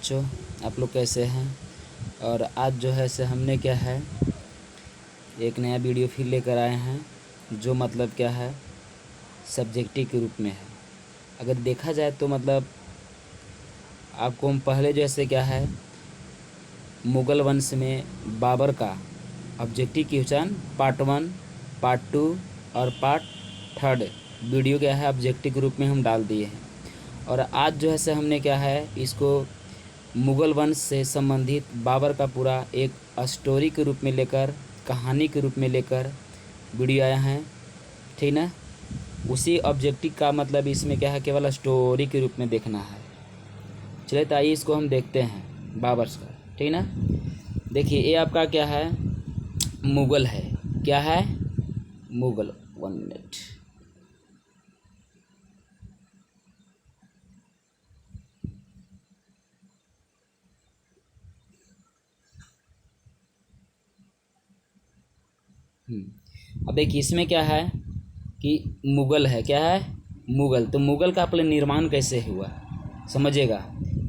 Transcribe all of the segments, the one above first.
बच्चों, आप लोग कैसे हैं। और आज जो है से हमने क्या है एक नया वीडियो फिर लेकर आए हैं जो मतलब क्या है सब्जेक्टिव के रूप में है। अगर देखा जाए तो मतलब आपको हम पहले जैसे क्या है मुग़ल वंश में बाबर का ऑब्जेक्टिव क्वेश्चन पार्ट 1, पार्ट 2 और पार्ट 3 वीडियो क्या है ऑब्जेक्टिव के रूप में हम डाल दिए हैं। और आज जो है से हमने क्या है इसको मुग़ल वंश से संबंधित बाबर का पूरा एक स्टोरी के रूप में लेकर, कहानी के रूप में लेकर वीडियो आया है, ठीक ना। उसी ऑब्जेक्टिव का मतलब इसमें क्या है केवल स्टोरी के रूप में देखना है। चलिए तो आइए इसको हम देखते हैं बाबर का, ठीक ना। देखिए ये आपका क्या है मुग़ल है, क्या है मुग़ल। 1 मिनट। अब देखिए इसमें क्या है कि मुग़ल है, क्या है मुग़ल। तो मुग़ल का अपने निर्माण कैसे हुआ समझिएगा।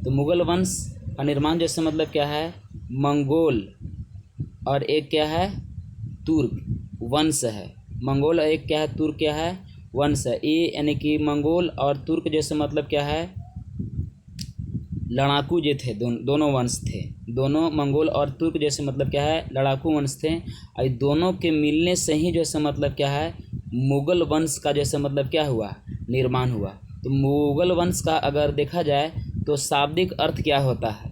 तो मुग़ल वंश का निर्माण जैसे मतलब क्या है मंगोल और एक क्या है तुर्क वंश है। मंगोल और एक क्या है तुर्क क्या है वंश है। ये यानी कि मंगोल और तुर्क जैसे मतलब क्या है लड़ाकू जो थे, दोनों वंश थे। दोनों मंगोल और तुर्क जैसे मतलब क्या है लड़ाकू वंश थे। और दोनों के मिलने से ही जैसे मतलब क्या है मुग़ल वंश का जैसे मतलब क्या हुआ निर्माण हुआ। तो मुग़ल वंश का अगर देखा जाए तो शाब्दिक अर्थ क्या होता है,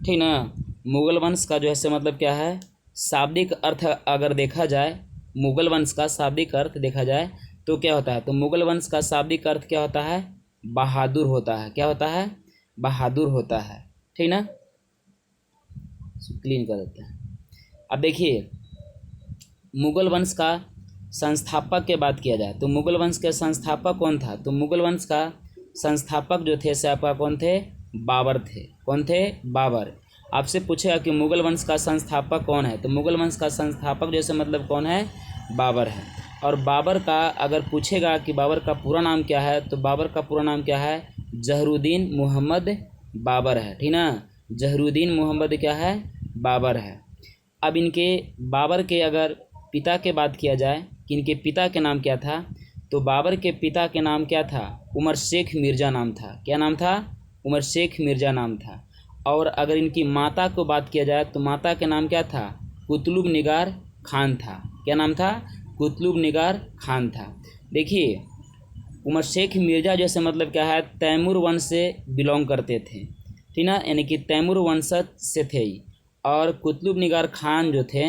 ठीक ना। मुग़ल वंश का जो है मतलब क्या है शाब्दिक अर्थ अगर देखा जाए, मुग़ल वंश का शाब्दिक अर्थ देखा जाए तो क्या होता है। तो मुग़ल वंश का शाब्दिक अर्थ क्या होता है बहादुर होता है। क्या होता है बहादुर होता है, ठीक ना। क्लीन कर देते हैं। अब देखिए मुग़ल वंश का संस्थापक की बात किया जाए तो मुग़ल वंश के संस्थापक कौन था। तो मुग़ल वंश का संस्थापक जो थे से आपका कौन थे बाबर थे। कौन थे बाबर। आपसे पूछेगा कि मुग़ल वंश का संस्थापक कौन है, तो मुग़ल वंश का संस्थापक जैसे मतलब कौन है बाबर है। और बाबर का अगर पूछेगा कि बाबर का पूरा नाम क्या है, तो बाबर का पूरा नाम क्या है जहरुद्दीन मोहम्मद बाबर है, ठीक ना। जहरुद्दीन मोहम्मद क्या है बाबर है। अब इनके बाबर के अगर पिता के बात किया जाए कि इनके पिता के नाम क्या था, तो बाबर के पिता के नाम क्या था उमर शेख मिर्ज़ा नाम था। क्या नाम था उमर शेख मिर्ज़ा नाम था। और अगर इनकी माता को बात किया जाए तो माता के नाम क्या था कुतुब निगार खान था। क्या नाम था कुतुब निगार खान था। देखिए उमर शेख मिर्ज़ा जैसे मतलब क्या है तैमूर वंश से बिलोंग करते थे, ठीक ना, यानी कि तैमूर वंशज से थे। और कुतुब निगार खान जो थे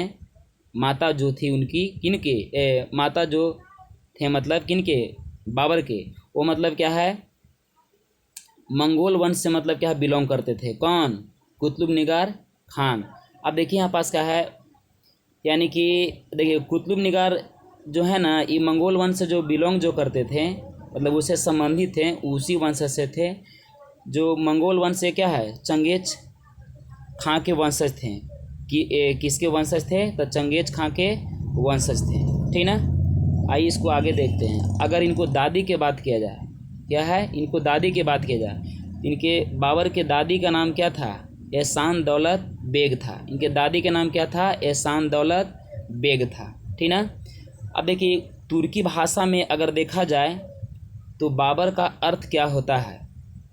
माता जो थी उनकी किनके माता जो थे मतलब किनके बाबर के, वो मतलब क्या है मंगोल वंश से मतलब क्या है बिलोंग करते थे। कौन कुतुब निगार खान। अब देखिए यहाँ पास क्या है यानी कि देखिए कुतुब निगार जो है ना ये मंगोल वंश से जो बिलोंग जो करते थे मतलब उससे संबंधित थे, उसी वंश से थे। जो मंगोल वंश से क्या है चंगेज खां के वंशज थे कि किसके वंशज थे तो चंगेज खां के वंशज थे, ठीक ना। आइए इसको आगे देखते हैं। अगर इनको दादी के बात किया जाए, क्या है इनको दादी की बात किया जाए, इनके बाबर के दादी का नाम क्या था एहसान दौलत बेग था। इनके दादी का नाम क्या था एहसान दौलत बेग था, ठीक ना। अब देखिए तुर्की भाषा में अगर देखा जाए तो बाबर का अर्थ क्या होता है,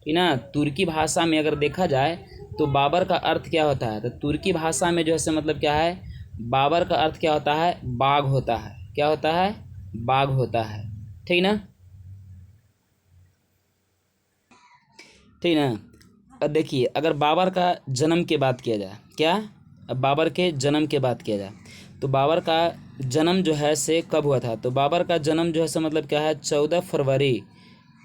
ठीक ना। तुर्की भाषा में अगर देखा जाए तो बाबर का अर्थ क्या होता है, तो तुर्की भाषा में जो है मतलब क्या है बाबर का अर्थ क्या होता है बाघ होता है। क्या होता है बाघ होता है, ठीक ना, ठीक ना। अब देखिए अगर बाबर का जन्म की बात किया जाए, क्या अब बाबर के जन्म की बात किया जाए तो बाबर का जन्म जो है से कब हुआ था। तो बाबर का जन्म जो है से मतलब क्या है 14 फरवरी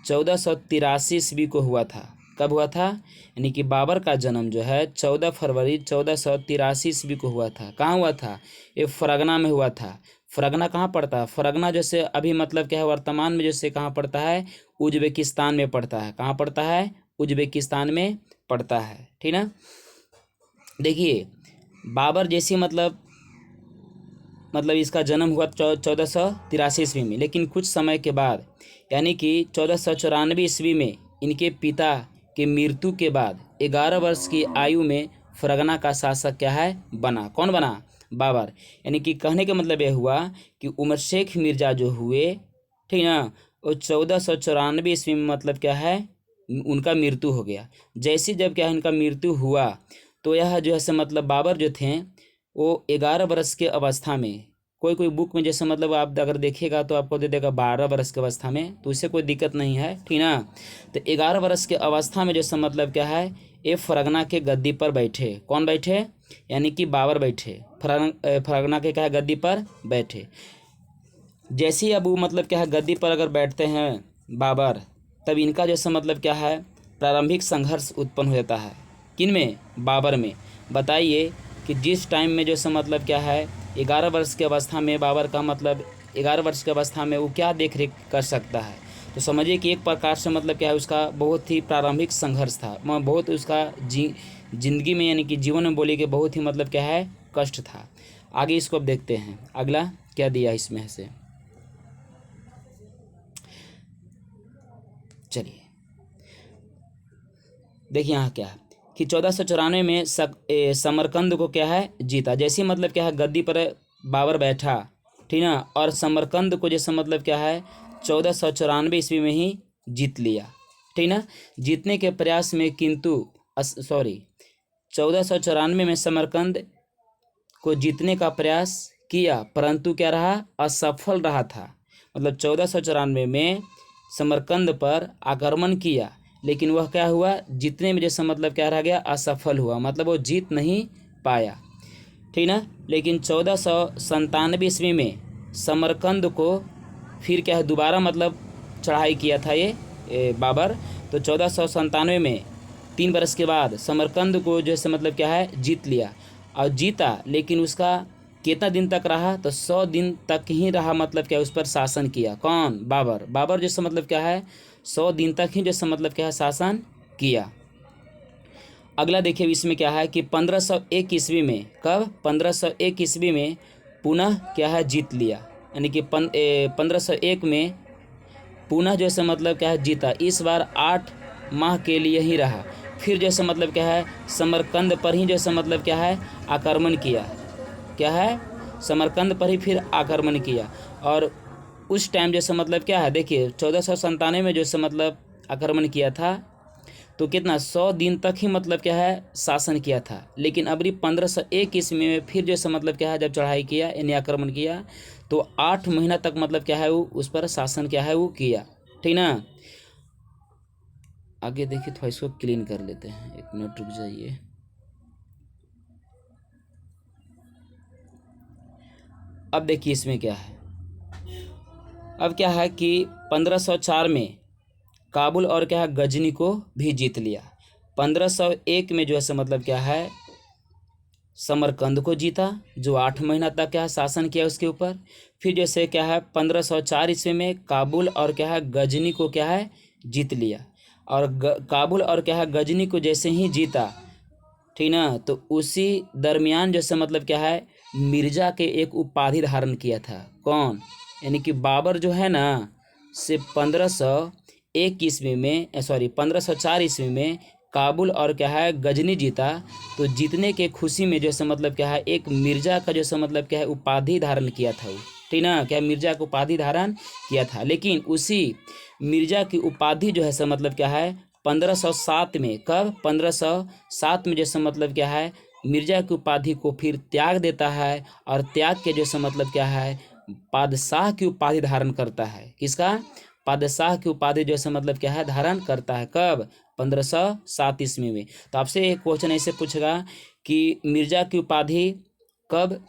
1483 ईस्वी को हुआ था। कब हुआ था यानी कि बाबर का जन्म जो है 14 फरवरी 1483 ईस्वी को हुआ था। कहाँ हुआ था ये फरगना में हुआ था। फरगना कहाँ पड़ता है फरगना जैसे अभी मतलब क्या है वर्तमान में जैसे कहाँ पड़ता है उज्बेकिस्तान में पड़ता है। कहाँ पड़ता है उज्बेकिस्तान में पड़ता है, ठीक ना। देखिए बाबर जैसी मतलब इसका जन्म हुआ 1483 ईस्वी में, लेकिन कुछ समय के बाद यानी कि 1494 ईस्वी में इनके पिता की मृत्यु के बाद 11 वर्ष की आयु में फरगना का शासक क्या है बना। कौन बना? बाबर। यानी कि कहने का मतलब यह हुआ कि उमर शेख मिर्जा जो हुए, ठीक ना, वो 1494 ईस्वी में मतलब क्या है उनका मृत्यु हो गया। जैसे जब क्या है इनका मृत्यु हुआ तो यह जो है से मतलब बाबर जो थे वो 11 वर्ष के अवस्था में, कोई कोई बुक में जैसे मतलब आप अगर देखिएगा तो आपको दे देगा 12 वर्ष की अवस्था में, तो इससे कोई दिक्कत नहीं है, ठीक ना। तो 11 वर्ष के अवस्था में जैसे मतलब क्या है ये फरगना के गद्दी पर बैठे। कौन बैठे? यानी कि बाबर बैठे, फरगना के क्या है गद्दी पर बैठे। जैसे ही अब वो मतलब क्या है गद्दी पर अगर बैठते हैं बाबर, तब इनका जैसे मतलब क्या है प्रारंभिक संघर्ष उत्पन्न हो जाता है। किन में? बाबर में। बताइए कि जिस टाइम में जैसे मतलब क्या है 11 वर्ष की अवस्था में बाबर का मतलब 11 वर्ष की अवस्था में वो क्या देख रेख कर सकता है, तो समझिए कि एक प्रकार से मतलब क्या है उसका बहुत ही प्रारंभिक संघर्ष था, बहुत उसका जिंदगी में यानी कि जीवन में बोलिए कि बहुत ही मतलब क्या है कष्ट था। आगे इसको अब देखते हैं अगला क्या दिया इसमें से। चलिए देखिए यहाँ क्या है कि 1494 में समरकंद को क्या है जीता। जैसे मतलब क्या है गद्दी पर बाबर बैठा, ठीक ना, और समरकंद को जैसे मतलब क्या है 1494 ईस्वी में ही जीत लिया, ठीक ना। जीतने के प्रयास में किंतु 1494 में समरकंद को जीतने का प्रयास किया, परंतु क्या रहा? असफल रहा था। मतलब 1494 में समरकंद पर आक्रमण किया, लेकिन वह क्या हुआ जीतने में जैसे मतलब क्या रह गया? असफल हुआ, मतलब वो जीत नहीं पाया, ठीक ना। लेकिन 1497 ईस्वी में समरकंद को फिर क्या है दोबारा मतलब चढ़ाई किया था ये बाबर। तो 1497 में 3 बरस के बाद समरकंद को जैसे मतलब क्या है जीत लिया और जीता, लेकिन उसका कितना दिन तक रहा? तो 100 दिन तक ही रहा, मतलब क्या उस पर शासन किया। कौन? बाबर। बाबर जैसे मतलब क्या है 100 दिन तक ही जैसे मतलब क्या है शासन किया। अगला देखिए इसमें क्या है कि 1501 ईस्वी में, कब? 1501 ईस्वी में पुनः क्या है जीत लिया, यानी कि 1501 में पुनः जैसे मतलब क्या है जीता। इस बार 8 माह के लिए ही रहा, फिर जैसे मतलब क्या है समरकंद पर ही जैसे मतलब क्या है आक्रमण किया। क्या है? समरकंद पर ही फिर आक्रमण किया। और उस टाइम जैसे मतलब क्या है देखिए 1497 में जैसे मतलब आक्रमण किया था तो कितना 100 दिन तक ही मतलब क्या है शासन किया था। लेकिन अबरी 1501 ईस्वी में फिर जैसे मतलब क्या है जब चढ़ाई किया यानी आक्रमण किया तो 8 महीना तक मतलब क्या है वो उस पर शासन क्या है वो किया, ठीक ना। आगे देखिए थोड़ा इसको क्लीन कर लेते हैं, 1 मिनट रुक जाइए। अब देखिए इसमें क्या है, अब क्या है कि 1504 में काबुल और क्या है गजनी को भी जीत लिया। 1501 में जो है मतलब क्या है समरकंद को जीता जो 8 महीना तक क्या है शासन किया उसके ऊपर। फिर जैसे क्या है 1504 ईस्वी में काबुल और क्या है गजनी को क्या है जीत लिया। और काबुल और क्या है गजनी को जैसे ही जीता, ठीक ना, तो उसी दरमियान जैसे मतलब क्या है मिर्जा के एक उपाधि धारण किया था। कौन? यानी कि बाबर जो है ना से 1501 ईस्वी में 1504 ईस्वी में काबुल और क्या है गजनी जीता, तो जीतने के खुशी में जैसे मतलब क्या है एक मिर्जा का जैसे मतलब क्या है उपाधि धारण किया था वो, ठीक ना, क्या मिर्जा को उपाधि धारण किया था। लेकिन उसी मिर्जा की उपाधि जो है सो मतलब क्या है 1507 में, कब? 1507 में जैसे मतलब क्या है मिर्जा की उपाधि को फिर त्याग देता है और त्याग के जैसे मतलब क्या है बादशाह की उपाधि धारण करता है। किसका? बादशाह की उपाधि जैसे मतलब क्या है धारण करता है। कब? 1507 ईस्वी में। तो आपसे एक क्वेश्चन ऐसे पूछेगा कि मिर्जा की उपाधि कब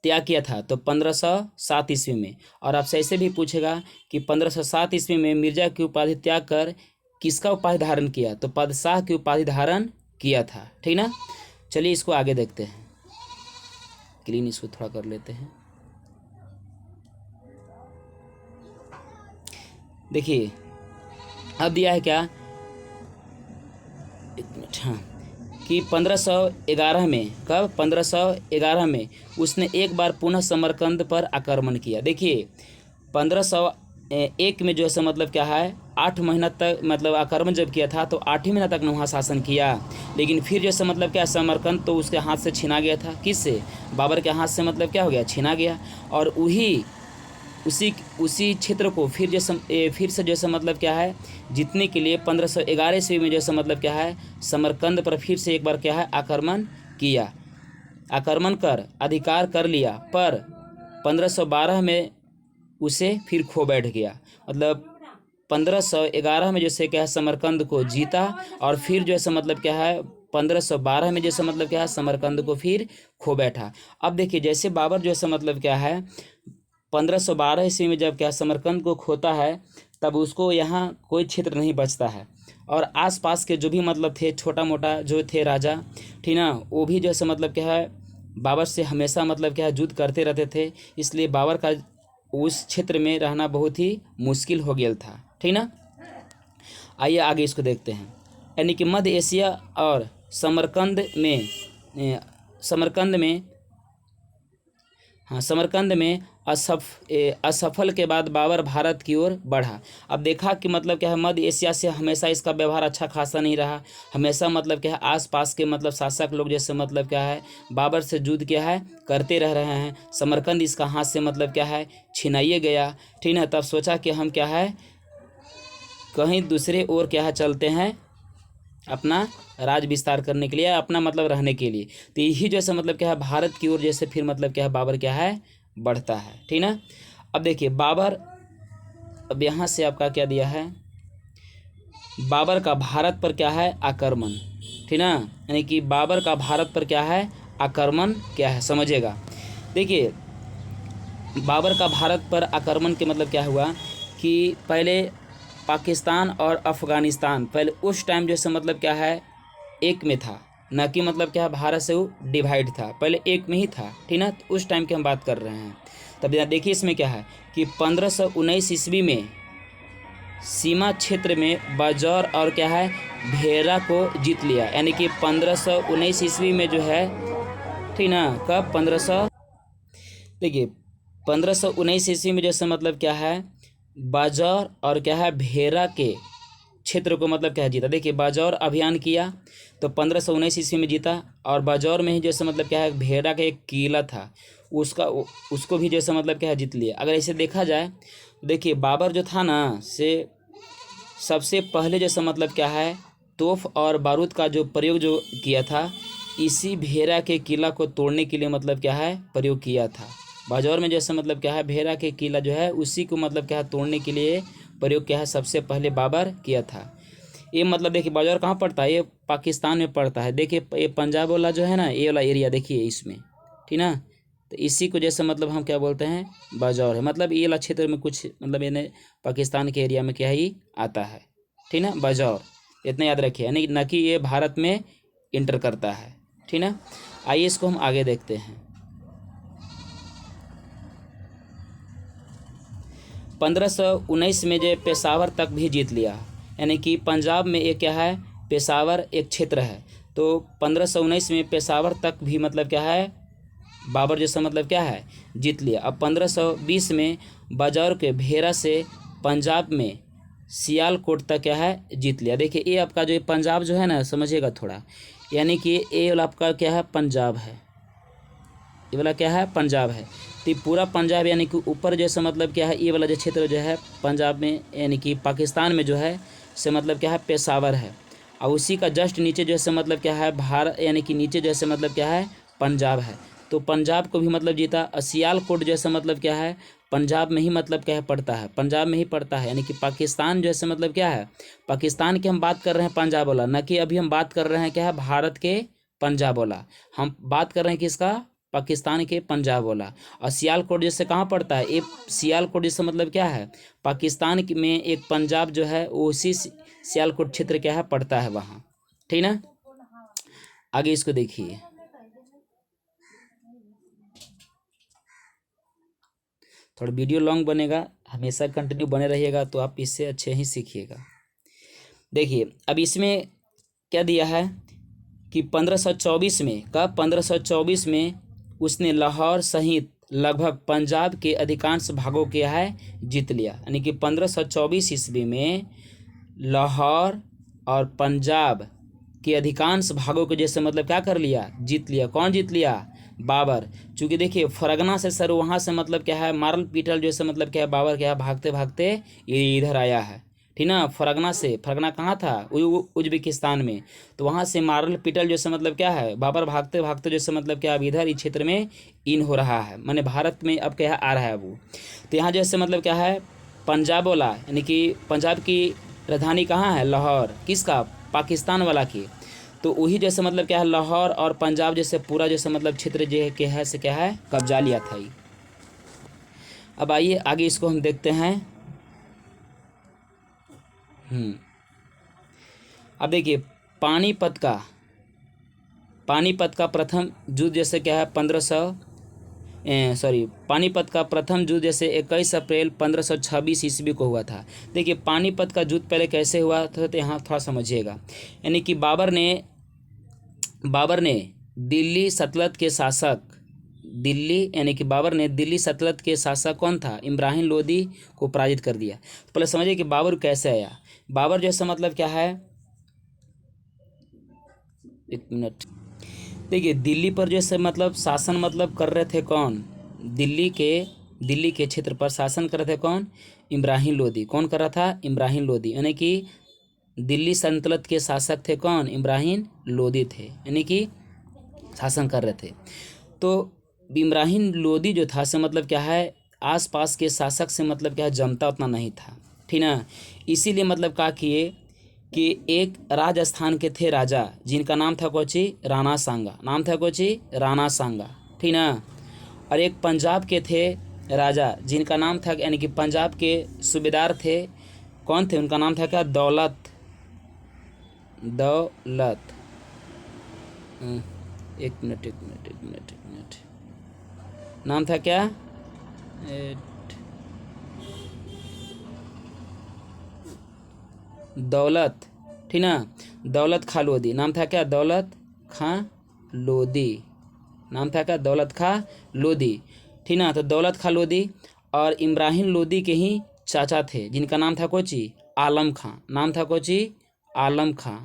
त्याग किया था? तो 1507 ईस्वी में। और आपसे ऐसे भी पूछेगा कि 1507 ईस्वी में मिर्जा की उपाधि त्याग कर किसका उपाधि धारण किया? तो बादशाह की उपाधि धारण किया था, ठीक ना। चलिए इसको आगे देखते हैं, क्लीन इसको थोड़ा कर लेते हैं। देखिए अब दिया है क्या, एक मिनट, हाँ, कि 1511 में, कब? 1511 में उसने एक बार पुनः समरकंद पर आक्रमण किया। देखिए 1500 एक में जो है मतलब क्या है 8 महीना तक मतलब आक्रमण जब किया था तो 8 ही महीना तक वहाँ शासन किया। लेकिन फिर जैसे मतलब क्या समरकंद तो उसके हाथ से छीना गया था। किससे? बाबर के हाथ से मतलब क्या हो गया, छीना गया। और उसी उसी क्षेत्र को फिर से जैसे मतलब क्या है जीतने के लिए 1511 ईस्वी में जैसे मतलब क्या है समरकंद पर फिर से एक बार क्या है आक्रमण किया। आक्रमण कर अधिकार कर लिया, पर 1512 में उसे फिर खो बैठ गया। मतलब 1511 में जैसे क्या है समरकंद को जीता, और फिर जो है मतलब क्या है 1512 में जैसे मतलब क्या है समरकंद को फिर खो बैठा। अब देखिए जैसे बाबर जो है मतलब क्या है 1512 ईस्वी में जब क्या समरकंद को खोता है, तब उसको यहाँ कोई क्षेत्र नहीं बचता है। और आसपास के जो भी मतलब थे छोटा मोटा जो थे राजा, ठीक ना, वो भी जैसे मतलब क्या है बाबर से हमेशा मतलब क्या है युद्ध करते रहते थे। इसलिए बाबर का उस क्षेत्र में रहना बहुत ही मुश्किल हो गया था, ठीक ना। आइए आगे इसको देखते हैं। यानी कि मध्य एशिया और समरकंद में समरकंद में असफल के बाद बाबर भारत की ओर बढ़ा। अब देखा कि मतलब क्या है मध्य एशिया से हमेशा इसका व्यवहार अच्छा खासा नहीं रहा। हमेशा मतलब क्या है आसपास के मतलब शासक लोग जैसे मतलब क्या है बाबर से युद्ध क्या है करते रह रहे हैं। समरकंद इसका हाथ से मतलब क्या है छिनाइए गया, ठीक है। तब सोचा कि हम क्या है कहीं दूसरे ओर क्या है चलते हैं अपना राज विस्तार करने के लिए, अपना मतलब रहने के लिए। तो यही जैसे मतलब क्या है भारत की ओर जैसे फिर मतलब क्या है बाबर क्या है बढ़ता है, ठीक ना। अब देखिए बाबर, अब यहाँ से आपका क्या दिया है बाबर का भारत पर क्या है आक्रमण, ठीक ना। यानी कि बाबर का भारत पर क्या है आक्रमण क्या है समझिएगा। देखिए बाबर का भारत पर आक्रमण के मतलब क्या हुआ कि पहले पाकिस्तान और अफ़गानिस्तान पहले उस टाइम जैसे मतलब क्या है एक में था, न कि मतलब क्या है भारत से वो डिवाइड था, पहले एक में ही था, ठीक ना। तो उस टाइम की हम बात कर रहे हैं। तब यहाँ देखिए इसमें क्या है कि 1519 ईस्वी में सीमा क्षेत्र में बाजौर और क्या है भेरा को जीत लिया। यानी कि 1519 ईस्वी में जो है, ठीक ना, कब 1500 देखिए 1519 ईस्वी में जैसे मतलब क्या है बाजौर और क्या है भेरा के क्षेत्र को मतलब क्या है जीता। देखिए बाजौर अभियान किया तो 1519 ईस्वी में जीता, और बाजौर में ही जैसे मतलब क्या है भेरा का एक किला था उसको भी जैसे मतलब क्या है जीत लिया। अगर इसे देखा जाए, देखिए बाबर जो था ना से सबसे पहले जैसे मतलब क्या है तोप और बारूद का जो प्रयोग जो किया था इसी भेरा के किला को तोड़ने के लिए मतलब क्या है प्रयोग किया था। बाजौर में जैसे मतलब क्या है भेरा के किला जो है उसी को मतलब क्या है तोड़ने के लिए प्रयोग क्या है सबसे पहले बाबर किया था। ये मतलब देखिए बाजौर कहाँ पड़ता है, ये पाकिस्तान में पड़ता है। देखिए ये पंजाब वाला जो है ना ये वाला एरिया देखिए इसमें, ठीक ना। तो इसी को जैसे मतलब हम क्या बोलते हैं बाजौर है। मतलब ये वाला क्षेत्र में कुछ मतलब यानी पाकिस्तान के एरिया में क्या ही आता है, ठीक ना, बाजौर। इतना याद रखिए, यानी न कि ये भारत में इंटर करता है, ठीक ना। आइए इसको हम आगे देखते हैं। 1519 में जो पेशावर तक भी जीत लिया। यानी कि पंजाब में एक क्या है पेशावर एक क्षेत्र है, तो 1519 में पेशावर तक भी मतलब क्या है बाबर जैसा मतलब क्या है जीत लिया। अब 1520 में बाजौर के भेरा से पंजाब में सियालकोट तक क्या है जीत लिया। देखिए ये आपका जो पंजाब जो है ना समझिएगा थोड़ा, यानी कि ये वाला आपका क्या है पंजाब है, ये वाला क्या है पंजाब है। तो ये पूरा पंजाब यानी कि ऊपर जैसे मतलब क्या है ये वाला जो क्षेत्र जो है पंजाब में यानी कि पाकिस्तान में जो है से मतलब क्या है पेशावर है, और उसी का जस्ट नीचे जैसे मतलब क्या है भारत यानी कि नीचे जैसे मतलब क्या है पंजाब है। तो पंजाब को भी मतलब जीता। सियालकोट जैसे मतलब क्या है पंजाब में ही मतलब क्या है पड़ता है, पंजाब में ही पड़ता है। यानी कि पाकिस्तान जैसे मतलब क्या है पाकिस्तान की हम बात कर रहे हैं पंजाब वाला, न कि अभी हम बात कर रहे हैं क्या है भारत के पंजाब वाला। हम बात कर रहे हैं किसका पाकिस्तान के पंजाब वाला। और सियालकोट जैसे कहाँ पड़ता है, ये सियालकोट जैसे मतलब क्या है पाकिस्तान में एक पंजाब जो है उसी सियालकोट क्षेत्र क्या है पड़ता है वहाँ, ठीक ना। आगे इसको देखिए, थोड़ा वीडियो लॉन्ग बनेगा, हमेशा कंटिन्यू बने रहिएगा तो आप इससे अच्छे ही सीखिएगा। देखिए अब इसमें क्या दिया है कि 1524 में कब 1524 में उसने लाहौर सहित लगभग पंजाब के अधिकांश भागों के है जीत लिया। यानी कि 1524 ईस्वी में लाहौर और पंजाब के अधिकांश भागों को जैसे मतलब क्या कर लिया, जीत लिया। कौन जीत लिया? बाबर। चूँकि देखिए फरगना से सर वहाँ से मतलब क्या है, मारल पीटल जैसे मतलब क्या है, बाबर क्या है भागते भागते ये इधर आया है, ठीक ना। फरगना से, फरगना कहाँ था? उज्बेकिस्तान में। तो वहाँ से मारल पीटल जैसे मतलब क्या है, बाबर भागते भागते जैसे मतलब क्या अब इधर इस क्षेत्र में इन हो रहा है, माने भारत में अब क्या है आ रहा है वो। तो यहाँ जैसे मतलब क्या है पंजाब वाला, यानी कि पंजाब की राजधानी कहाँ है? लाहौर। किसका? पाकिस्तान वाला की। तो वही जैसे मतलब क्या है लाहौर और पंजाब जैसे पूरा जैसे मतलब क्षेत्र जो है क्या है से क्या है कब्जा लिया था ये। अब आइए आगे इसको हम देखते हैं। अब देखिए पानीपत का प्रथम युद्ध जैसे क्या है पानीपत का प्रथम युद्ध जैसे 21 अप्रैल 1526 ईस्वी को हुआ था। देखिए पानीपत का युद्ध पहले कैसे हुआ था तो यहाँ थोड़ा समझिएगा। यानी कि बाबर ने दिल्ली सल्तनत के शासक बाबर ने दिल्ली सल्तनत के शासक कौन था? इब्राहिम लोदी को पराजित कर दिया। तो पहले समझिए कि बाबर कैसे आया। बाबर जैसा मतलब क्या है, एक मिनट। देखिए दिल्ली पर जैसे मतलब शासन मतलब कर रहे थे कौन? दिल्ली के क्षेत्र पर शासन कर रहे थे कौन? इब्राहिम लोदी। कौन कर रहा था? इब्राहिम लोदी। यानी कि दिल्ली सल्तनत के शासक थे कौन? इब्राहिम लोदी थे, यानी कि शासन कर रहे थे। तो इब्राहिम लोदी जो था से मतलब क्या है आसपास के शासक से मतलब क्या है जमता उतना नहीं था, ठीक ना। इसीलिए मतलब क्या किए कि एक राजस्थान के थे राजा जिनका नाम था कोची राणा सांगा, नाम था कोची राणा सांगा, ठीक ना। और एक पंजाब के थे राजा जिनका नाम था, यानी कि पंजाब के सूबेदार थे, कौन थे? उनका नाम था क्या? दौलत। एक मिनट। नाम था क्या? दौलत, ठीक ना। दौलत खां लोधी। नाम था क्या? दौलत खां लोधी। नाम था क्या? दौलत खां लोधी, ठीक ना। तो दौलत खां लोधी और इब्राहिम लोधी के ही चाचा थे जिनका नाम था कोची आलम खां। नाम था कोची आलम खां।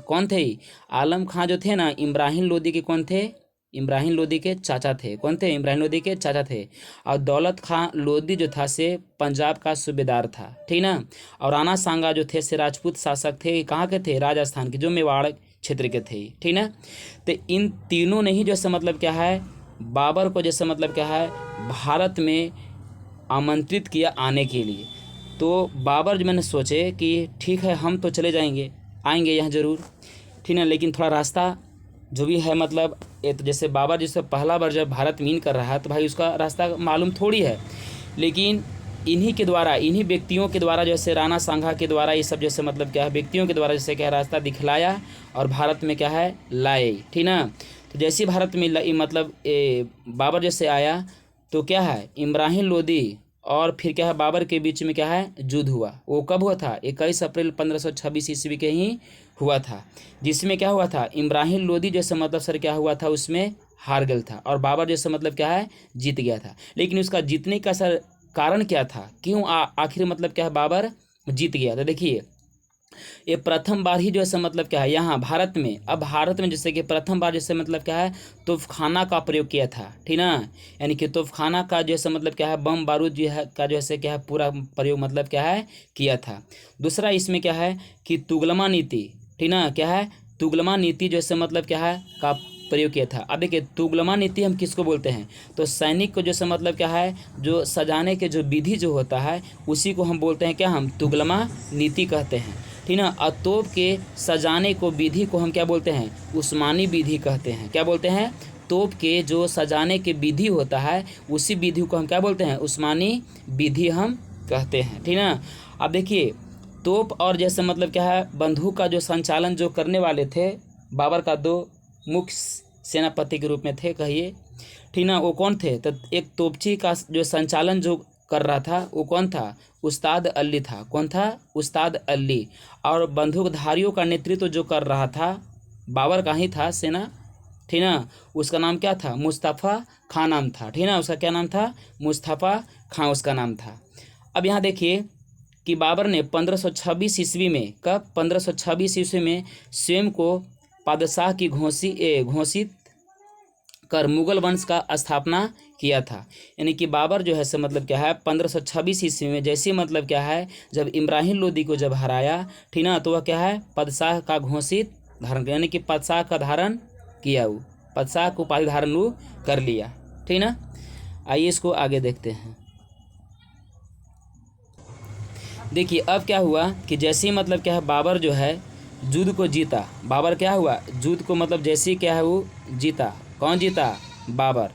कौन थे? आलम खां जो थे ना इब्राहिम लोधी के कौन थे? इब्राहिम लोधी के चाचा थे। कौन थे? इब्राहिम लोधी के चाचा थे। और दौलत खां लोधी जो था से पंजाब का सूबेदार था, ठीक ना। और राणा सांगा जो थे से राजपूत शासक थे। कहाँ के थे? राजस्थान के, जो मेवाड़ क्षेत्र के थे, ठीक ना। तो इन तीनों ने ही जैसे मतलब क्या है बाबर को जैसे मतलब क्या है भारत में आमंत्रित किया आने के लिए। तो बाबर जो मैंने सोचे कि ठीक है हम तो चले आएंगे यहाँ ज़रूर, ठीक है, लेकिन थोड़ा रास्ता जो भी है मतलब ये तो जैसे बाबर जैसे पहला बार जब भारत में इन कर रहा है तो भाई उसका रास्ता मालूम थोड़ी है। लेकिन इन्हीं व्यक्तियों के द्वारा जैसे राणा सांगा के द्वारा ये सब जैसे मतलब क्या है व्यक्तियों के द्वारा जैसे क्या रास्ता दिखलाया और भारत में क्या है लाए, ठीक ना। तो जैसे भारत में मतलब बाबर जैसे आया तो क्या है इब्राहिम लोदी और फिर क्या है बाबर के बीच में क्या है युद्ध हुआ। वो कब हुआ था? 21 अप्रैल 1526 ईस्वी के ही हुआ था, जिसमें क्या हुआ था इब्राहिम लोदी जैसे मतलब सर क्या हुआ था उसमें हार गया था और बाबर जैसे मतलब क्या है जीत गया था। लेकिन उसका जीतने का सर कारण क्या था? क्यों आखिर मतलब क्या है बाबर जीत गया? तो देखिए ये प्रथम बार ही जैसे मतलब क्या है यहाँ भारत में, अब भारत में जैसे कि प्रथम बार जैसे मतलब क्या है तोपखाना का प्रयोग किया था, ठीक ना। यानी कि तोपखाना का जैसे मतलब क्या है बम बारूद जो है का जैसे क्या है पूरा प्रयोग मतलब क्या है किया था। दूसरा इसमें क्या है कि तुगलमा नीति, ठीक ना, क्या है तुगलमा नीति जैसे मतलब क्या है का प्रयोग किया था। अब देखिए तुगलमा नीति हम किसको बोलते हैं? तो सैनिक को जैसे मतलब क्या है जो सजाने के जो विधि जो होता है उसी को हम बोलते हैं क्या? हम तुगलमा नीति कहते हैं, ठीक ना। और तोप के सजाने को विधि को हम क्या बोलते हैं? उस्मानी विधि कहते हैं। क्या बोलते हैं? तोप के जो सजाने के विधि होता है उसी विधि को हम क्या बोलते हैं? उस्मानी विधि हम कहते हैं, ठीक ना। अब देखिए तोप और जैसे मतलब क्या है बंदूक का जो संचालन जो करने वाले थे बाबर का दो मुख्य सेनापति के रूप में थे कहिए, ठीक ना। वो कौन थे? तो एक तोपची का जो संचालन जो कर रहा था वो कौन था? उस्ताद अली था। कौन था? उस्ताद अली। और बंदूकधारियों का नेतृत्व जो कर रहा था बाबर का ही था सेना ठीक ना, उसका नाम क्या था, मुस्तफ़ा खां नाम था, ठीक ना, उसका क्या नाम था, मुस्तफ़ा खां उसका नाम था। अब यहाँ देखिए कि बाबर ने 1526 ईस्वी में, कब, 1526 ईस्वी में स्वयं को बादशाह की घोषित कर मुगल वंश का स्थापना किया था। यानी कि बाबर जो है से मतलब क्या है 1526 ईस्वी में जैसे मतलब क्या है जब इब्राहिम लोदी को जब हराया, ठीक ना, तो वह क्या है पदशाह का घोषित धारण किया, यानी कि पदशाह का धारण किया, वो पदशाह को उपाधि धारण वो कर लिया, ठीक ना। आइए इसको आगे देखते हैं। देखिए अब क्या हुआ कि जैसे ही मतलब क्या है बाबर जो है युद्ध को जीता, बाबर क्या हुआ युद्ध को मतलब जैसे ही क्या है वो जीता, कौन जीता, बाबर।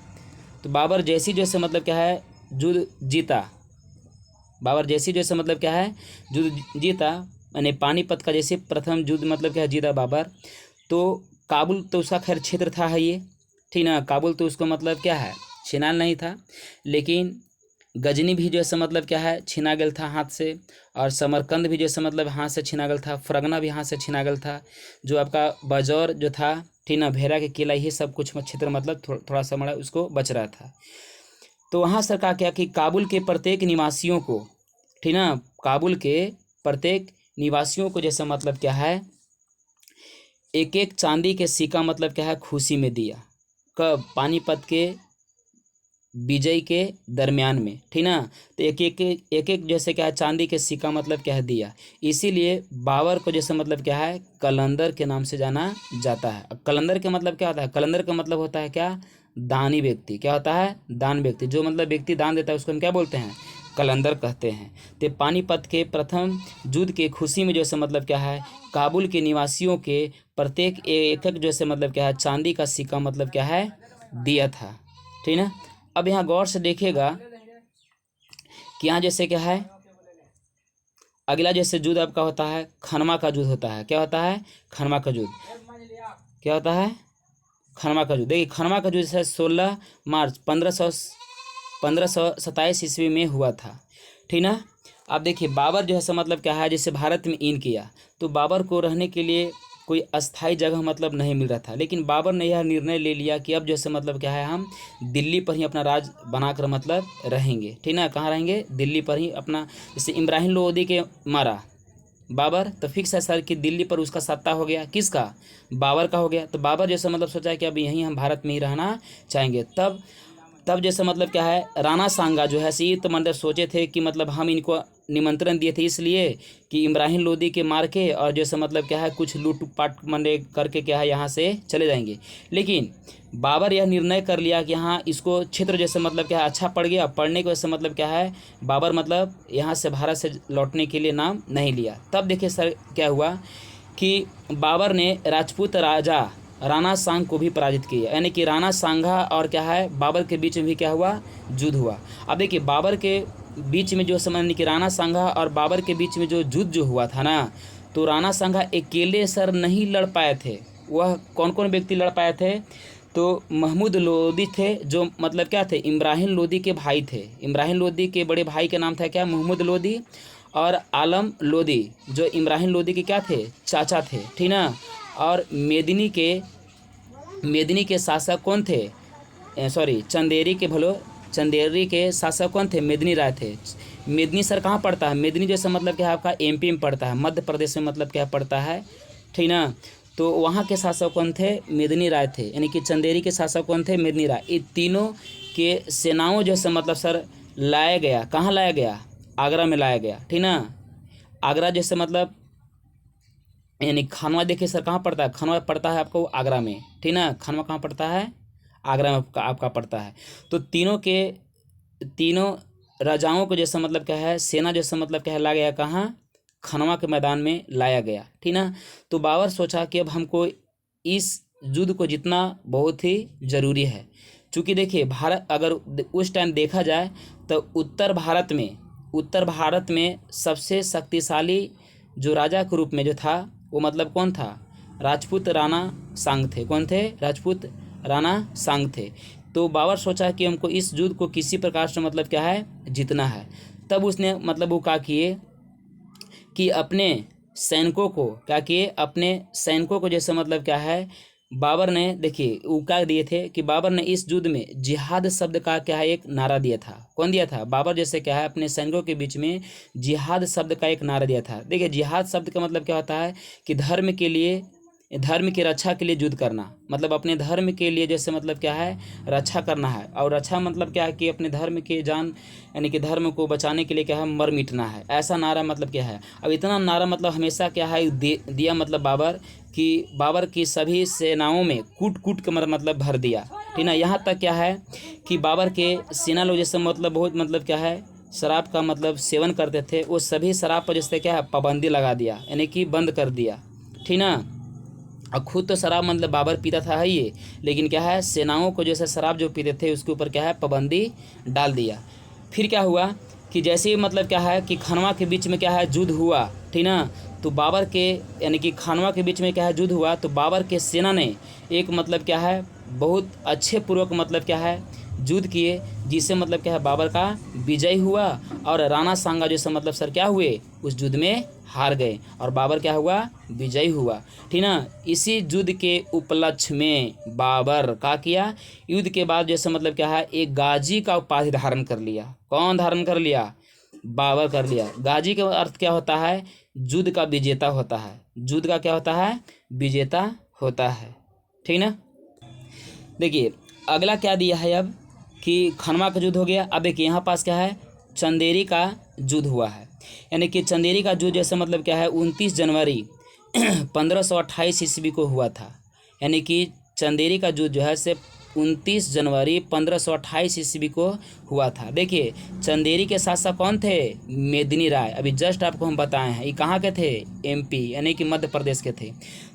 तो बाबर जैसी जैसे मतलब क्या है युद्ध जीता, बाबर जैसी जैसे मतलब क्या है युद्ध जीता, यानी पानीपत का जैसे प्रथम युद्ध मतलब क्या है जीता बाबर। तो काबुल तो उसका खैर क्षेत्र था है ये, ठीक ना, काबुल तो उसको मतलब क्या है छीना नहीं था, लेकिन गजनी भी जैसे मतलब क्या है छीना गया था हाथ से, और समरकंद भी जैसे मतलब हाथ से छीना गया था, फरगना भी हाथ से छीना गया था, जो आपका बजौर जो था, ठीक ना, भेरा के किला, ये सब कुछ क्षेत्र मतलब थोड़ा सा बड़ा उसको बच रहा था। तो वहाँ सरकार क्या कि काबुल के प्रत्येक निवासियों को, ठीक ना, काबुल के प्रत्येक निवासियों को जैसे मतलब क्या है एक एक चांदी के सिक्का मतलब क्या है खुशी में दिया, कब, पानीपत के विजय के दरमियान में, ठीक ना। तो एक एक जैसे क्या है चांदी के सिक्का मतलब क्या है दिया, इसीलिए बाबर को जैसे मतलब क्या है कलंदर के नाम से जाना जाता है। अब कलंदर के मतलब क्या होता है, कलंदर का मतलब होता है क्या, दानी व्यक्ति, क्या होता है, दान व्यक्ति, जो मतलब व्यक्ति दान देता है उसको हम क्या बोलते हैं, कलंदर कहते हैं। तो पानीपत के प्रथम युद्ध के खुशी में जैसे मतलब क्या है काबुल के निवासियों के प्रत्येक एक एक जैसे मतलब क्या है चांदी का सिक्का मतलब क्या है दिया था, ठीक ना। अब यहाँ गौर से देखिएगा कि यहाँ जैसे क्या है अगला जैसे युद्ध आपका होता है खनमा का युद्ध होता है, क्या होता है, खनमा का युद्ध, क्या होता है, खनमा का युद्ध। देखिए खनमा का युद्ध जैसे 16 मार्च 1527 ईस्वी में हुआ था, ठीक ना। अब देखिए बाबर जो है सो मतलब क्या है जैसे भारत में इन किया, तो बाबर को रहने के लिए कोई अस्थाई जगह मतलब नहीं मिल रहा था, लेकिन बाबर ने यह निर्णय ले लिया कि अब जैसे मतलब क्या है हम दिल्ली पर ही अपना राज बनाकर मतलब रहेंगे, ठीक ना, कहाँ रहेंगे, दिल्ली पर ही अपना, जैसे इब्राहिम लोदी के मारा बाबर, तो फिक्स है सर कि दिल्ली पर उसका सत्ता हो गया, किसका, बाबर का हो गया। तो बाबर जैसे मतलब सोचा कि अब यहीं हम भारत में ही रहना चाहेंगे। तब जैसे मतलब क्या है राणा सांगा जो है सी तो मतलब सोचे थे कि मतलब हम इनको निमंत्रण दिए थे इसलिए कि इब्राहिम लोदी के मार के और जैसे मतलब क्या है कुछ लूटपाट मंडे करके क्या है यहाँ से चले जाएंगे, लेकिन बाबर यह निर्णय कर लिया कि यहाँ इसको क्षेत्र जैसे मतलब क्या है अच्छा पड़ गया, पढ़ने को जैसे मतलब क्या है बाबर मतलब यहाँ से भारत से लौटने के लिए नाम नहीं लिया। तब देखिए सर क्या हुआ कि बाबर ने राजपूत राजा राणा सांग को भी पराजित किया, यानी कि राणा सांगा और क्या है बाबर के बीच में भी क्या हुआ, युद्ध हुआ। अब देखिए बाबर के बीच में जो समझ कि राणा सांगा और बाबर के बीच में जो युद्ध जो हुआ था ना, तो राणा सांगा अकेले सर नहीं लड़ पाए थे, वह कौन कौन व्यक्ति लड़ पाए थे, तो महमूद लोदी थे जो मतलब क्या थे इब्राहिम लोदी के भाई थे, इब्राहिम लोदी के बड़े भाई का नाम था क्या, महमूद लोदी, और आलम लोदी जो इब्राहिम लोदी के क्या थे, चाचा थे, ठीक ना। और मेदिनी के शासक कौन थे, सॉरी चंदेरी के शासक कौन थे, मेदिनी राय थे। मेदिनी सर कहाँ पड़ता है, मेदिनी जैसे मतलब क्या है आपका एमपी में पड़ता है, मध्य प्रदेश में मतलब क्या पड़ता है, ठीक ना। तो वहाँ के शासक कौन थे, मेदिनी राय थे, यानी कि चंदेरी के शासक कौन थे, मेदिनी राय। ये तीनों के सेनाओं जैसे मतलब सर लाया गया, कहाँ लाया गया, आगरा में लाया गया, ठीक ना। आगरा जैसे मतलब यानी खानवा देखिए सर कहाँ पड़ता है, खानवा पड़ता है आपको आगरा में, ठीक ना, खानवा कहाँ पड़ता है, आगरा में आपका पड़ता है। तो तीनों राजाओं को जैसा मतलब क्या है सेना जैसा मतलब क्या है लाया गया कहाँ, खनवा के मैदान में लाया गया, ठीक ना। तो बाबर सोचा कि अब हमको इस युद्ध को जीतना बहुत ही ज़रूरी है, क्योंकि देखिए भारत अगर उस टाइम देखा जाए तो उत्तर भारत में सबसे शक्तिशाली जो राजा के रूप में जो था वो मतलब कौन था, राजपूत राणा सांग थे, कौन थे, राजपूत राणा सांग थे। तो बाबर सोचा कि हमको इस युद्ध को किसी प्रकार से मतलब क्या है जीतना है। तब उसने मतलब वो क्या किए कि अपने सैनिकों को क्या किए, अपने सैनिकों को जैसे मतलब क्या है बाबर ने देखिए वो क्या दिए थे कि बाबर ने इस युद्ध में जिहाद शब्द का क्या है एक नारा दिया था। कौन दिया था? बाबर जैसे क्या है अपने सैनिकों के बीच में जिहाद शब्द का एक नारा दिया था। देखिए जिहाद शब्द का मतलब क्या होता है कि धर्म के लिए, धर्म की रक्षा के लिए युद्ध करना, मतलब अपने धर्म के लिए जैसे मतलब क्या है रक्षा करना है। और रक्षा मतलब क्या है कि अपने धर्म के जान यानी कि धर्म को बचाने के लिए क्या है मर मिटना है, ऐसा नारा मतलब क्या है। अब इतना नारा मतलब हमेशा क्या है दिया मतलब बाबर कि बाबर की सभी सेनाओं में कूट कूट के मतलब भर दिया, ठीक ना। यहाँ तक क्या है कि बाबर के सेना लोग जैसे मतलब बहुत मतलब क्या है शराब का मतलब सेवन करते थे, वो सभी शराब पर जैसे क्या है पाबंदी लगा दिया, यानी कि बंद कर दिया, ठीक ना। और खुद तो शराब मतलब बाबर पीता था है ये, लेकिन क्या है सेनाओं को जैसे शराब जो पीते थे उसके ऊपर क्या है पाबंदी डाल दिया। फिर क्या हुआ कि जैसे ही मतलब क्या है कि खानवा के बीच में क्या है युद्ध हुआ, ठीक ना। तो बाबर के यानी कि खानवा के बीच में क्या है युद्ध हुआ, तो बाबर के सेना ने एक मतलब क्या है बहुत अच्छे पूर्वक मतलब क्या है युद्ध किए, जिससे मतलब क्या है बाबर का विजय हुआ। और राणा सांगा जैसे मतलब सर क्या हुए उस युद्ध में हार गए और बाबर क्या हुआ विजयी हुआ, ठीक ना। इसी युद्ध के उपलक्ष्य में बाबर का किया, युद्ध के बाद जैसे मतलब क्या है एक गाजी का उपाधि धारण कर लिया। कौन धारण कर लिया? बाबर कर लिया। गाजी का अर्थ क्या होता है? युद्ध का विजेता होता है। युद्ध का क्या होता है? विजेता होता है, ठीक ना। देखिए अगला क्या दिया है अब कि खनवा का युद्ध हो गया। अब देखिए यहाँ पास क्या है चंदेरी का युद्ध हुआ है, यानी कि चंदेरी का युद्ध जैसे मतलब क्या है 29 जनवरी 1528 ईस्वी को हुआ था। यानी कि चंदेरी का युद्ध जो है से 29 जनवरी 1528 ईस्वी को हुआ था। देखिए चंदेरी के शासक कौन थे? मेदिनी राय। अभी जस्ट आपको हम बताए हैं ये कहाँ के थे? एमपी यानी कि मध्य प्रदेश के थे।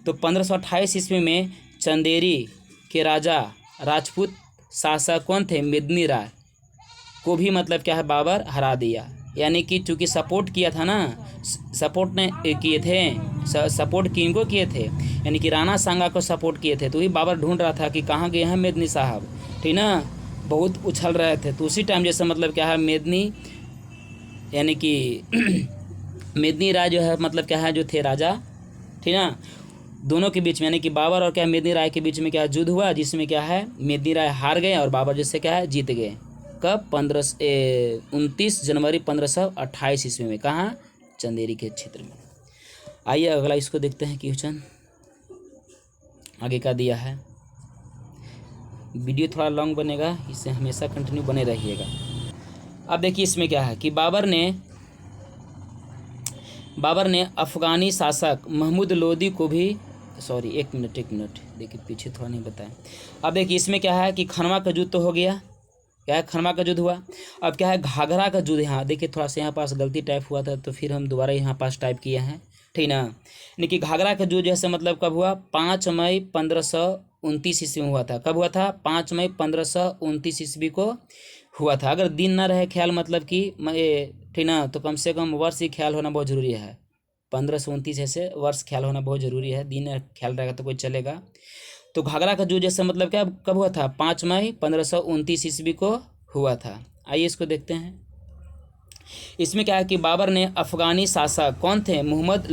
तो 1528 ईस्वी में चंदेरी के राजा राजपूत शासक कौन थे? मेदिनी राय को भी मतलब क्या है बाबर हरा दिया। यानी कि चूंकि सपोर्ट किया था ना, सपोर्ट ने किए थे, सपोर्ट किनको किए थे? यानी कि राणा सांगा को सपोर्ट किए थे। तो ही बाबर ढूंढ रहा था कि कहाँ गए हैं मेदिनी साहब, ठीक ना। बहुत उछल रहे थे। तो उसी टाइम जैसे मतलब क्या है मेदिनी यानी कि मेदिनी राय जो है मतलब क्या है जो थे राजा, ठीक ना। दोनों के बीच में यानी कि बाबर और क्या मेदिनी राय के बीच में क्या युद्ध हुआ, जिसमें क्या है मेदिनी राय हार गए और बाबर जैसे क्या है जीत गए। कब? 29 जनवरी 1528 ईस्वी में। कहाँ? चंदेरी के क्षेत्र में। आइए अगला इसको देखते हैं क्वेश्चन आगे का दिया है। वीडियो थोड़ा लॉन्ग बनेगा, इससे हमेशा कंटिन्यू बने रहिएगा। अब देखिए इसमें क्या है कि बाबर ने अफ़गानी शासक महमूद लोदी को भी एक मिनट देखिए पीछे थोड़ा नहीं बताया। अब देखिए इसमें क्या है कि खनवा का युद्ध तो हो गया, क्या है खनवा का युद्ध हुआ। अब क्या है घाघरा का युद्ध। यहाँ देखिए थोड़ा सा यहाँ पास गलती टाइप हुआ था तो फिर हम दोबारा यहाँ पास टाइप किए हैं, ठीक ना। यानी कि घाघरा का युद्ध जैसे मतलब कब हुआ? 5 मई 1529 ईस्वी में हुआ था। कब हुआ था? 5 मई 1529 ईस्वी को हुआ था। अगर दिन ना रहे ख्याल मतलब कि ठीक ना, तो कम से कम वर्ष ही ख्याल होना बहुत ज़रूरी है। 1529 ऐसे वर्ष ख्याल होना बहुत ज़रूरी है, दिन ख्याल रहेगा तो कोई चलेगा। तो घाघरा का युद्ध जैसे मतलब क्या कब हुआ था? 5 मई 1529 ईस्वी को हुआ था। आइए इसको देखते हैं। इसमें क्या है कि बाबर ने अफ़गानी शासक कौन थे? मोहम्मद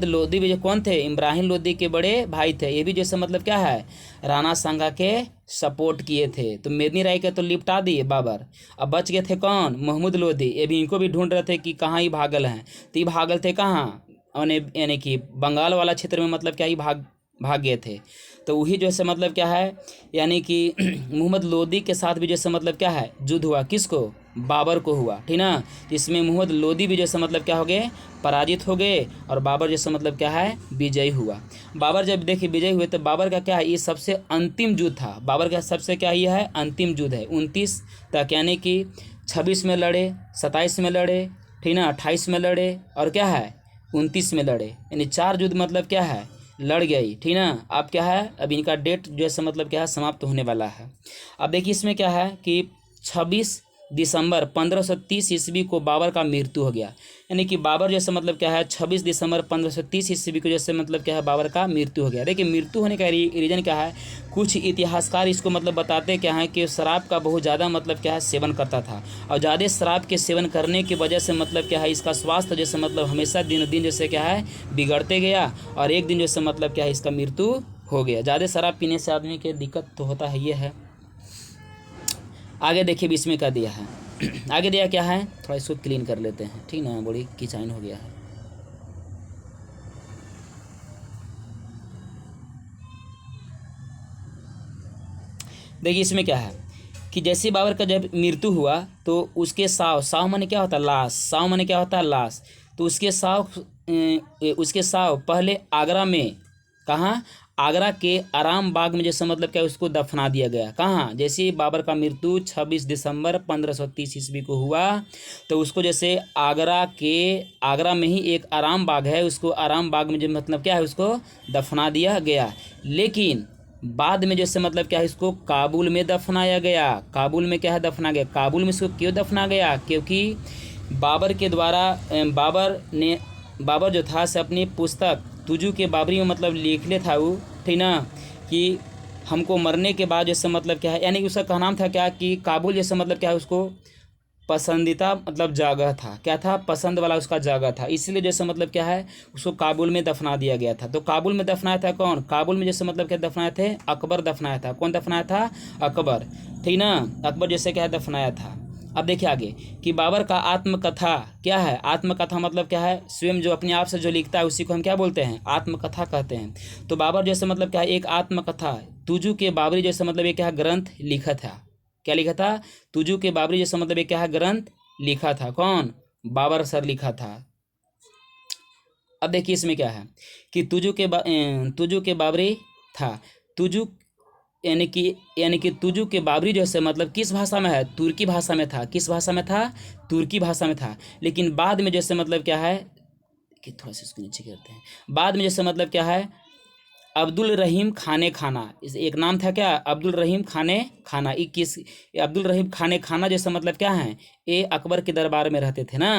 लोदी भी जो कौन थे? इब्राहिम लोदी के बड़े भाई थे। ये भी जैसे मतलब क्या है राणा सांगा के सपोर्ट किए थे। तो मेदिनी राय के तो लिपटा दिए बाबर, अब बच गए थे कौन? मोहम्मद लोदी। ये भी इनको भी ढूंढ रहे थे कि कहाँ ही भागल हैं। तो ये भागल थे कहाँ? यानी कि बंगाल वाला क्षेत्र में मतलब क्या ही भाग गए थे। तो वही जैसे मतलब क्या है यानी कि मोहम्मद लोदी के साथ भी जैसे मतलब क्या है युद्ध हुआ। किसको? बाबर को हुआ, ठीक ना। इसमें मोहम्मद लोदी भी जैसे मतलब क्या हो गए पराजित हो गए और बाबर जैसे मतलब क्या है विजयी हुआ। बाबर जब देखिए विजयी हुए तो बाबर का क्या है ये सबसे अंतिम युद्ध था। बाबर का सबसे क्या ये है अंतिम युद्ध है 29 तक, यानी कि 26 में लड़े, 27 में लड़े, ठीक ना, 28 में लड़े और क्या है 29 में लड़े। यानी 4 युद्ध मतलब क्या है लड़ गई, ठीक ना। अब क्या है अब इनका डेट जैसे मतलब क्या है समाप्त होने वाला है। अब देखिए इसमें क्या है कि 26 दिसंबर 1530 ईस्वी को बाबर का मृत्यु हो गया। यानी कि बाबर जैसे मतलब क्या है 26 दिसंबर 1530 ईस्वी को जैसे मतलब क्या है बाबर का मृत्यु हो गया। देखिए मृत्यु होने का रीज़न क्या है? कुछ इतिहासकार इसको मतलब बताते क्या है कि शराब का बहुत ज़्यादा मतलब क्या है सेवन करता था और ज़्यादा शराब के सेवन करने की वजह से मतलब क्या है इसका स्वास्थ्य जैसे मतलब हमेशा दिन दिन जैसे क्या है बिगड़ते गया और एक दिन जैसे मतलब क्या है इसका मृत्यु हो गया। ज़्यादा शराब पीने से आदमी के दिक्कत तो होता है, ये है। आगे देखिए 20 में क्या दिया है। आगे दिया क्या है, थोड़ा इसको क्लीन कर लेते हैं, ठीक ना, बड़ी किचाइन हो गया है। देखिए इसमें क्या है कि जैसे बाबर का जब मृत्यु हुआ तो उसके साव, साव माने क्या होता है, लाश, साव माने क्या होता है, लाश। तो उसके साव पहले आगरा में, कहाँ, आगरा के आराम बाग में, जैसे मतलब क्या उसको दफना दिया गया। कहाँ, जैसे बाबर का मृत्यु 26 दिसंबर 1530 ईस्वी को हुआ तो उसको जैसे आगरा में ही एक आराम बाग है, उसको आराम बाग में जो मतलब क्या है उसको दफना दिया गया। लेकिन बाद में जैसे मतलब क्या है इसको काबुल में दफनाया गया। काबुल में क्या है दफना गया, काबुल में इसको क्यों दफना गया, क्योंकि बाबर के द्वारा बाबर जो था से अपनी पुस्तक तुजू के बाबरी में मतलब लिख ले था वो, ठीक ना, कि हमको मरने के बाद जैसे मतलब क्या है, यानी उसका का नाम था क्या कि काबुल जैसे मतलब क्या है उसको पसंदीदा मतलब जगह था, क्या था, पसंद वाला उसका जगह था, इसलिए जैसे मतलब क्या है उसको काबुल में दफना दिया गया था। तो काबुल में दफनाया था कौन, काबुल में जैसे मतलब क्या दफनाए थे, अकबर दफनाया था। कौन दफनाया था, अकबर, ठीक ना, अकबर जैसे क्या है दफनाया था। अब देखिए आगे कि बाबर का आत्मकथा क्या है, आत्मकथा मतलब क्या है, स्वयं जो अपने आप से जो लिखता है उसी को हम क्या बोलते हैं, आत्मकथा कहते हैं। तो बाबर जैसे मतलब क्या है एक आत्मकथा तुजू के बाबरी जैसे मतलब ये क्या है ग्रंथ लिखा था। क्या लिखा था, तुजू के बाबरी जैसा मतलब ये क्या है ग्रंथ लिखा था। कौन, बाबर सर लिखा था। अब देखिए इसमें क्या है कि तुजू के बाबरी था। तुजू यानी कि तुजू के बाबरी जैसे मतलब किस भाषा में है, तुर्की भाषा में था। किस भाषा में था, तुर्की भाषा में था। लेकिन बाद में जैसे मतलब क्या है कि थोड़ा सा इसको नीचे करते हैं, बाद में जैसे मतलब क्या है अब्दुल रहीम खाने खाना, इस एक नाम था क्या, अब्दुल रहीम खाने खाना। अब्दुल रहीम खाने खाना जैसा मतलब क्या है, ये अकबर के दरबार में रहते थे ना।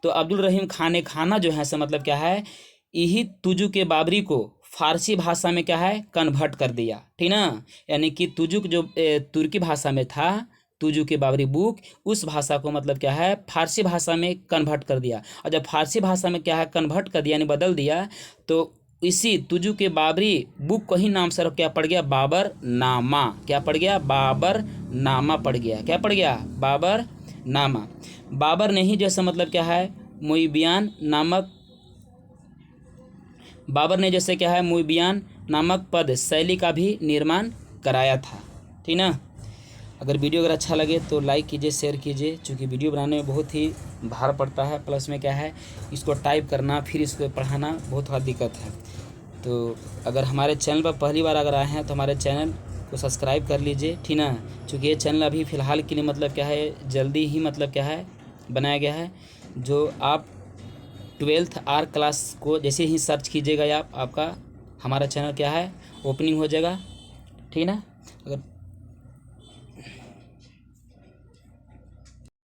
तो अब्दुल रहीम खाने खाना जो है ऐसा मतलब क्या है, यही तुजू के बाबरी को फारसी भाषा में क्या है कन्वर्ट कर दिया, ठीक ना। यानी कि तुजू जो तुर्की भाषा में था, तुजू के बाबरी बुक, उस भाषा को मतलब क्या है फारसी भाषा में कन्वर्ट कर दिया। और जब फारसी भाषा में क्या है कन्वर्ट कर दिया यानी बदल दिया, तो इसी तुजू के बाबरी बुक को ही नाम सर क्या पड़ गया, बाबर नामा। क्या पड़ गया, बाबर नामा पड़ गया। क्या पड़ गया, बाबर नामा। बाबर ने ही जैसे मतलब क्या है मुइबियान नामक, बाबर ने जैसे क्या है मुइबियान नामक पद शैली का भी निर्माण कराया था, ठीक ना। अगर वीडियो अगर अच्छा लगे तो लाइक कीजिए, शेयर कीजिए, क्योंकि वीडियो बनाने में बहुत ही भार पड़ता है, प्लस में क्या है इसको टाइप करना फिर इसको पढ़ाना बहुत थोड़ा दिक्कत है। तो अगर हमारे चैनल पर पहली बार अगर आए हैं तो हमारे चैनल को सब्सक्राइब कर लीजिए, ठीक ना, क्योंकि ये चैनल अभी फ़िलहाल के लिए मतलब क्या है जल्दी ही मतलब क्या है बनाया गया है। जो आप 12th आर क्लास को जैसे ही सर्च कीजिएगा आपका हमारा चैनल क्या है ओपनिंग हो जाएगा, ठीक ना। अगर